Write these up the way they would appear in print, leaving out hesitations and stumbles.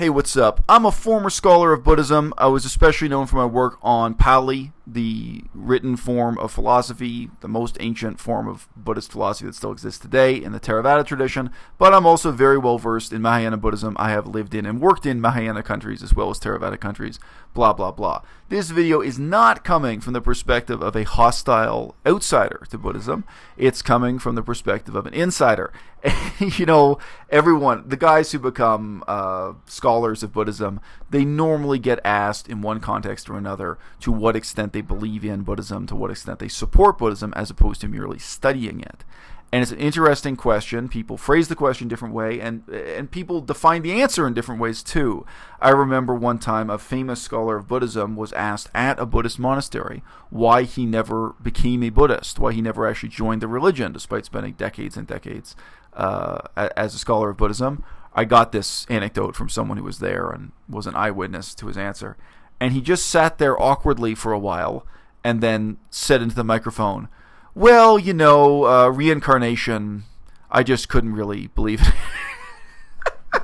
Hey, what's up? I'm a former scholar of Buddhism. I was especially known for my work on Pali, the written form of philosophy, the most ancient form of Buddhist philosophy that still exists today in the Theravada tradition, but I'm also very well versed in Mahayana Buddhism. I have lived in and worked in Mahayana countries as well as Theravada countries, blah, blah, blah. This video is not coming from the perspective of a hostile outsider to Buddhism. It's coming from the perspective of an insider. You know, everyone, the guys who become scholars of Buddhism, they normally get asked in one context or another to what extent they believe in Buddhism, to what extent they support Buddhism, as opposed to merely studying it. And it's an interesting question. People phrase the question a different way, and people define the answer in different ways too. I remember one time a famous scholar of Buddhism was asked at a Buddhist monastery why he never became a Buddhist, why he never actually joined the religion, despite spending decades and decades as a scholar of Buddhism. I got this anecdote from someone who was there and was an eyewitness to his answer. And he just sat there awkwardly for a while and then said into the microphone, well, you know, reincarnation, I just couldn't really believe it.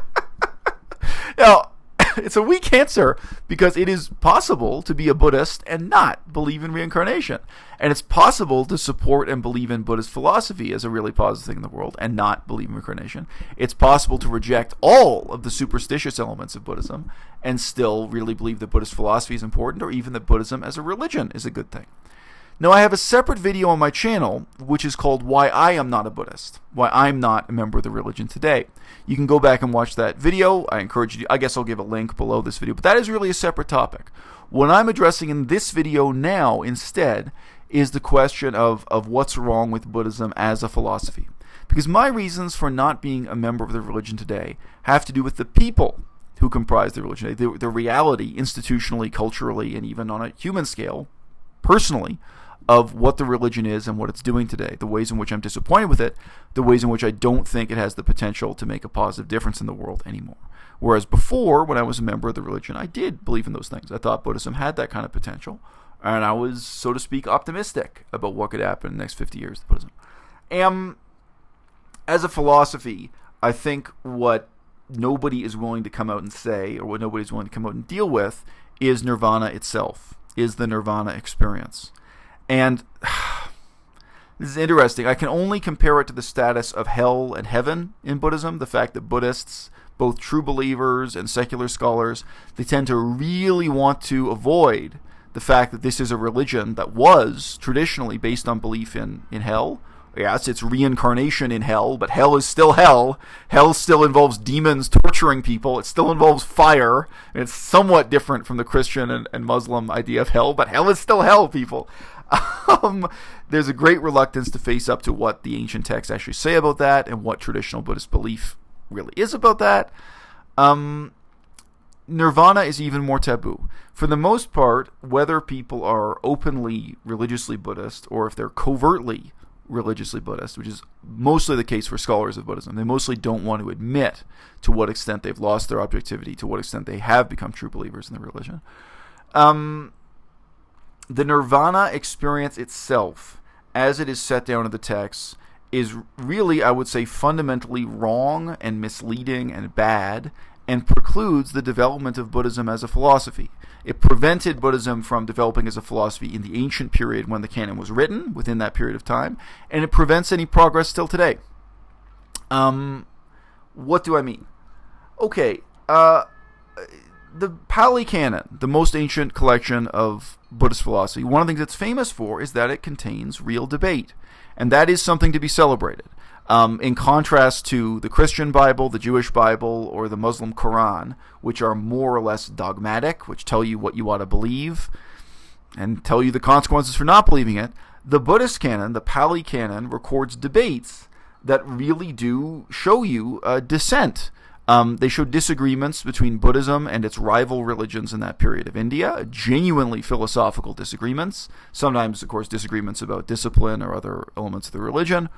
Now, it's a weak answer because it is possible to be a Buddhist and not believe in reincarnation. And it's possible to support and believe in Buddhist philosophy as a really positive thing in the world and not believe in reincarnation. It's possible to reject all of the superstitious elements of Buddhism and still really believe that Buddhist philosophy is important, or even that Buddhism as a religion is a good thing. Now, I have a separate video on my channel, which is called Why I Am Not a Buddhist, Why I'm Not a Member of the Religion Today. You can go back and watch that video. I encourage you to, I guess I'll give a link below this video, but that is really a separate topic. What I'm addressing in this video now, instead, is the question of what's wrong with Buddhism as a philosophy. Because my reasons for not being a member of the religion today have to do with the people who comprise the religion today, the reality, institutionally, culturally, and even on a human scale, personally, of what the religion is and what it's doing today, the ways in which I'm disappointed with it, the ways in which I don't think it has the potential to make a positive difference in the world anymore. Whereas before, when I was a member of the religion, I did believe in those things. I thought Buddhism had that kind of potential, and I was, so to speak, optimistic about what could happen in the next 50 years to Buddhism. And as a philosophy, I think what nobody is willing to come out and say, or what nobody's willing to come out and deal with, is nirvana itself, is the nirvana experience. And this is interesting. I can only compare it to the status of hell and heaven in Buddhism. The fact that Buddhists, both true believers and secular scholars, they tend to really want to avoid the fact that this is a religion that was traditionally based on belief in hell. Yes, it's reincarnation in hell, but hell is still hell. Hell still involves demons torturing people. It still involves fire. And it's somewhat different from the Christian and Muslim idea of hell, but hell is still hell, people. There's a great reluctance to face up to what the ancient texts actually say about that and what traditional Buddhist belief really is about that. Nirvana is even more taboo. For the most part, whether people are openly religiously Buddhist or if they're covertly religiously Buddhist, which is mostly the case for scholars of Buddhism, they mostly don't want to admit to what extent they've lost their objectivity, to what extent they have become true believers in the religion. The nirvana experience itself, as it is set down in the text, is really, I would say, fundamentally wrong and misleading and bad, and precludes the development of Buddhism as a philosophy. It prevented Buddhism from developing as a philosophy in the ancient period when the canon was written, within that period of time, and it prevents any progress still today. What do I mean? Okay, the Pali Canon, the most ancient collection of Buddhist philosophy, one of the things it's famous for is that it contains real debate. And that is something to be celebrated. In contrast to the Christian Bible, the Jewish Bible, or the Muslim Quran, which are more or less dogmatic, which tell you what you ought to believe and tell you the consequences for not believing it, the Buddhist canon, the Pali Canon, records debates that really do show you dissent. They show disagreements between Buddhism and its rival religions in that period of India, genuinely philosophical disagreements, sometimes, of course, disagreements about discipline or other elements of the religion,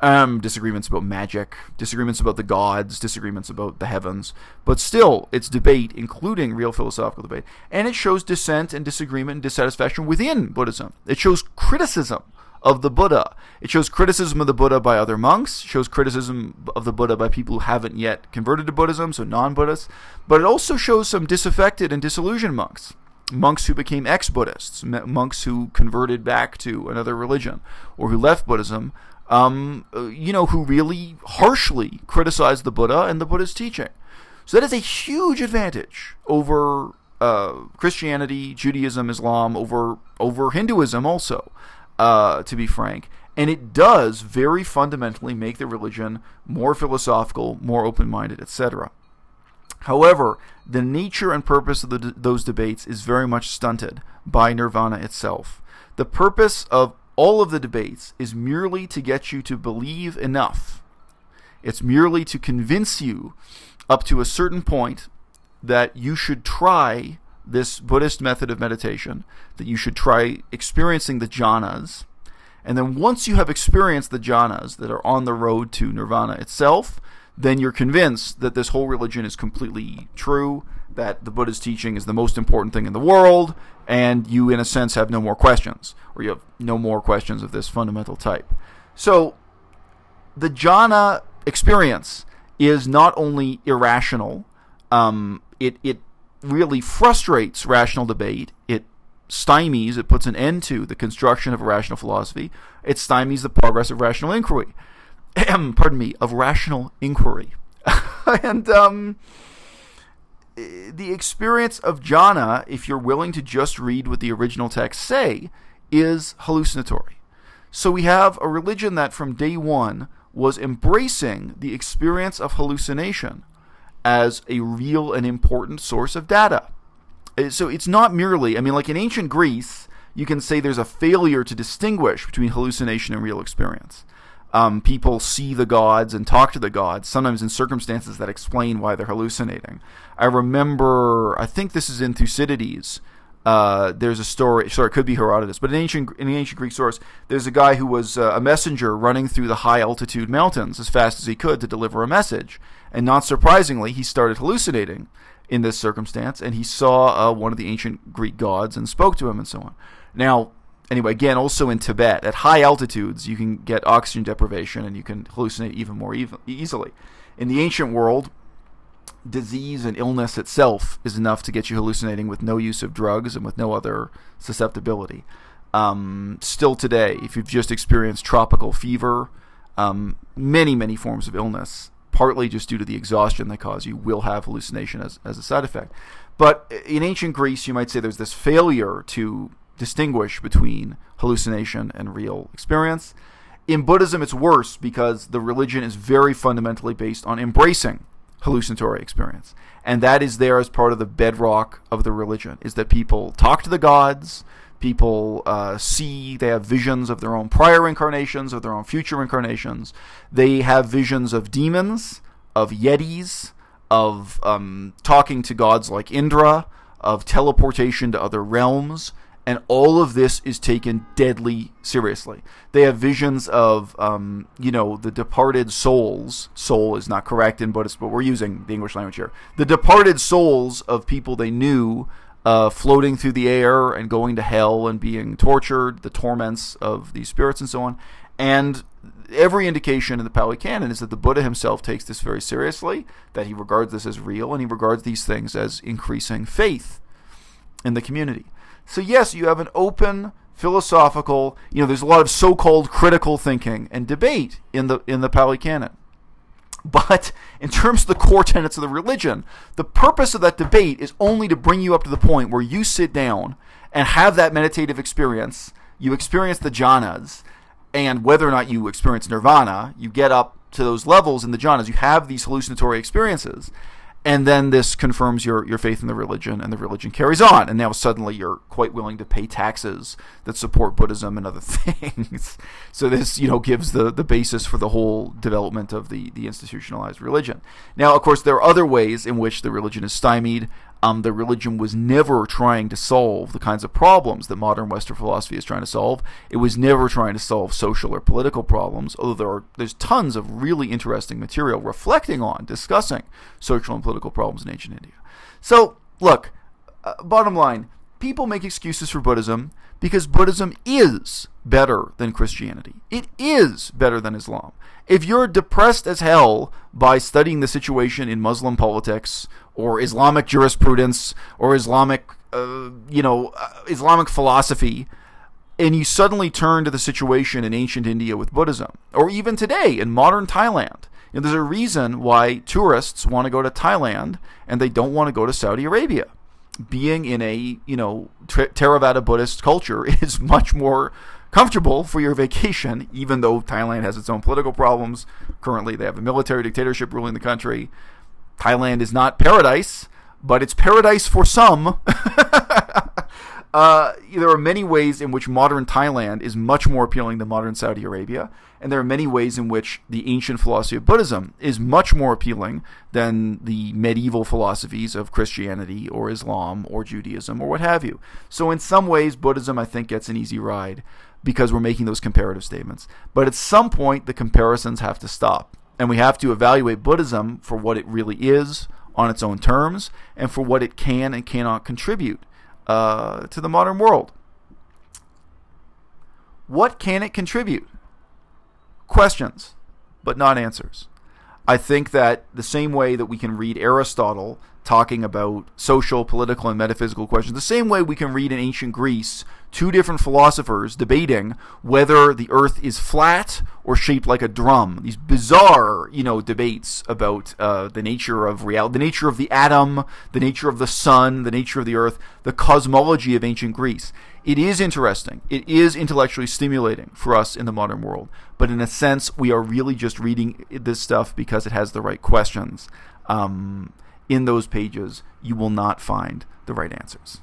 disagreements about magic, disagreements about the gods, disagreements about the heavens, but still, it's debate, including real philosophical debate, and it shows dissent and disagreement and dissatisfaction within Buddhism. It shows criticism of the Buddha. It shows criticism of the Buddha by other monks, shows criticism of the Buddha by people who haven't yet converted to Buddhism, so non-Buddhists, but it also shows some disaffected and disillusioned monks. Monks who became ex-Buddhists, monks who converted back to another religion, or who left Buddhism, who really harshly criticized the Buddha and the Buddha's teaching. So that is a huge advantage over Christianity, Judaism, Islam, over Hinduism also, to be frank. And it does very fundamentally make the religion more philosophical, more open-minded, etc. However, the nature and purpose of those debates is very much stunted by nirvana itself. The purpose of all of the debates is merely to get you to believe enough. It's merely to convince you up to a certain point that you should try this Buddhist method of meditation, that you should try experiencing the jhanas. And then once you have experienced the jhanas that are on the road to nirvana itself, then you're convinced that this whole religion is completely true, that the Buddha's teaching is the most important thing in the world, and you, in a sense, have no more questions, or you have no more questions of this fundamental type. So, the jhana experience is not only irrational, it really frustrates rational debate, it stymies, it puts an end to the construction of a rational philosophy, it stymies the progress of rational inquiry. Of rational inquiry. And the experience of jhana, if you're willing to just read what the original texts say, is hallucinatory. So we have a religion that from day one was embracing the experience of hallucination as a real and important source of data. So it's not merely, like in ancient Greece, you can say there's a failure to distinguish between hallucination and real experience. People see the gods and talk to the gods, sometimes in circumstances that explain why they're hallucinating. I remember, I think this is in Thucydides, there's a story, sorry, it could be Herodotus, but in the ancient Greek source, there's a guy who was a messenger running through the high altitude mountains as fast as he could to deliver a message. And not surprisingly, he started hallucinating in this circumstance, and he saw one of the ancient Greek gods and spoke to him and so on. Now, anyway, again, also in Tibet, at high altitudes, you can get oxygen deprivation and you can hallucinate even more easily. In the ancient world, disease and illness itself is enough to get you hallucinating with no use of drugs and with no other susceptibility. Still today, if you've just experienced tropical fever, many forms of illness, partly just due to the exhaustion they cause you, will have hallucination as a side effect. But in ancient Greece, you might say there's this failure to distinguish between hallucination and real experience. In Buddhism, it's worse because the religion is very fundamentally based on embracing hallucinatory experience. And that is there as part of the bedrock of the religion, is that people talk to the gods, people they have visions of their own prior incarnations, of their own future incarnations. They have visions of demons, of yetis, of talking to gods like Indra, of teleportation to other realms. And all of this is taken deadly seriously. They have visions of, the departed souls. Soul is not correct in Buddhist, but we're using the English language here. The departed souls of people they knew floating through the air and going to hell and being tortured, the torments of these spirits and so on. And every indication in the Pali Canon is that the Buddha himself takes this very seriously, that he regards this as real, and he regards these things as increasing faith in the community. So yes, you have an open, philosophical, there's a lot of so-called critical thinking and debate in the Pali Canon. But in terms of the core tenets of the religion, the purpose of that debate is only to bring you up to the point where you sit down and have that meditative experience, you experience the jhanas, and whether or not you experience nirvana, you get up to those levels in the jhanas, you have these hallucinatory experiences. And then this confirms your faith in the religion, and the religion carries on. And now suddenly you're quite willing to pay taxes that support Buddhism and other things. So this, gives the basis for the whole development of the institutionalized religion. Now, of course, there are other ways in which the religion is stymied. The religion was never trying to solve the kinds of problems that modern Western philosophy is trying to solve. It was never trying to solve social or political problems, although there's tons of really interesting material reflecting on, discussing social and political problems in ancient India. So, look, bottom line, people make excuses for Buddhism because Buddhism is better than Christianity. It is better than Islam. If you're depressed as hell by studying the situation in Muslim politics or Islamic jurisprudence or Islamic philosophy, and you suddenly turn to the situation in ancient India with Buddhism, or even today in modern Thailand, there's a reason why tourists want to go to Thailand and they don't want to go to Saudi Arabia. Being in a, Theravada Buddhist culture is much more comfortable for your vacation, even though Thailand has its own political problems. Currently, they have a military dictatorship ruling the country. Thailand is not paradise, but it's paradise for some. There are many ways in which modern Thailand is much more appealing than modern Saudi Arabia, and there are many ways in which the ancient philosophy of Buddhism is much more appealing than the medieval philosophies of Christianity or Islam or Judaism or what have you. So in some ways, Buddhism, I think, gets an easy ride because we're making those comparative statements. But at some point, the comparisons have to stop, and we have to evaluate Buddhism for what it really is on its own terms and for what it can and cannot contribute to the modern world. What can it contribute? Questions, but not answers. I think that the same way that we can read Aristotle talking about social, political, and metaphysical questions, the same way we can read in ancient Greece two different philosophers debating whether the earth is flat or shaped like a drum. These bizarre, debates about the nature of reality, the nature of the atom, the nature of the sun, the nature of the earth, the cosmology of ancient Greece. It is interesting. It is intellectually stimulating for us in the modern world. But in a sense, we are really just reading this stuff because it has the right questions. In those pages, you will not find the right answers.